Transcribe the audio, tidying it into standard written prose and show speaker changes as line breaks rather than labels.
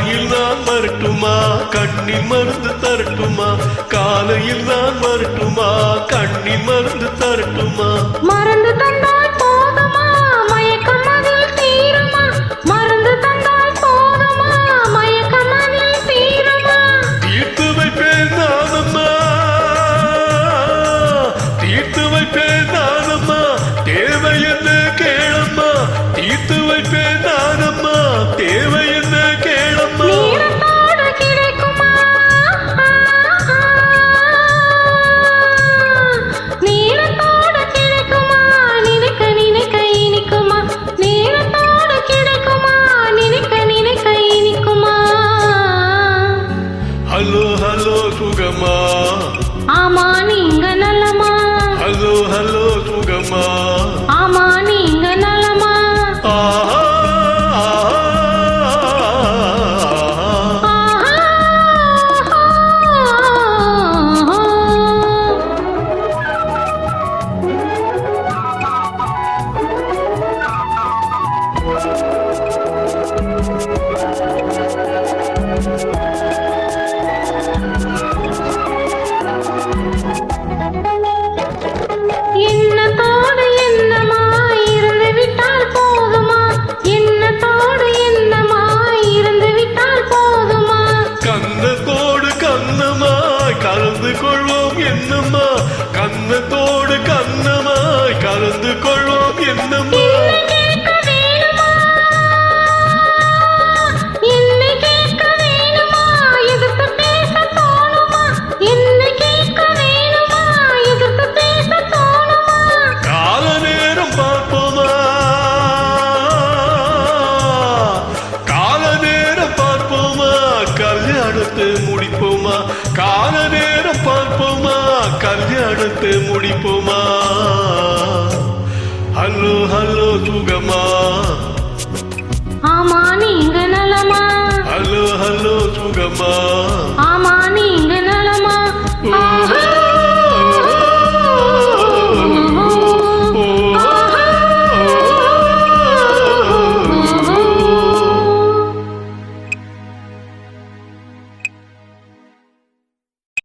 காலையில் நான் வரட்டுமா கண்ணில் மருந்து தரட்டுமா காலையில் நான் வரட்டுமா கண்ணில் மருந்து தரட்டுமா
மருந்து தந்தால் போதுமா மயக்கம் அதில் தீருமா மருந்து தந்தால் போதுமா மயக்கம் அதில் தீருமா
தீர்த்து வைப்பேன் நானம்மா தீர்த்து வைப்பேன் நானம்மா தேவை என்ன கேளம்மா தீர்த்து வைப்பேன் நானம்மா தேவை என்ன கேளம்மா
நீரத்தோடு கிடைக்குமா நீரத்தோடு கிடைக்குமா நினைக்க நினைக்க இனிக்குமா நீரத்தோடு கிடைக்குமா நினைக்க நினைக்க இனிக்குமா
ஹலோ ஹலோ சுகமா
ஆமா நீங்க நல்லமா
ஹலோ ஹலோ சுகமா
ஆமா நீங்க நல்லமா
ஆஹா
எண்ணத்தோடு எண்ணமாய் இருந்து விட்டால் போதுமா எண்ணத்தோடு எண்ணமாய் இருந்து விட்டால் போதுமா
கண்ணத்தோடு கண்ணமாய் கலந்து கொள்வோம் என்னம்மா கண்ணத்தோடு கண்ணமாய் கலந்து கொள்வோம் என்னம்மா
என்னை கேட்க வேணுமா எதிர்த்து பேச தோணுமா என்னை கேட்க வேணுமா எதிர்த்து பேச தோணுமா
கால நேரம் பார்ப்போமா கால நேரம் பார்ப்போமா கல்யாணத்தை முடிப்போமா கால நேரம் பார்ப்போமா கல்யாணத்தை முடிப்போமா ஹலோ ஹலோ சுகமா
ஆமா நீங்க நலமா
ஹலோ ஹலோ சுகமா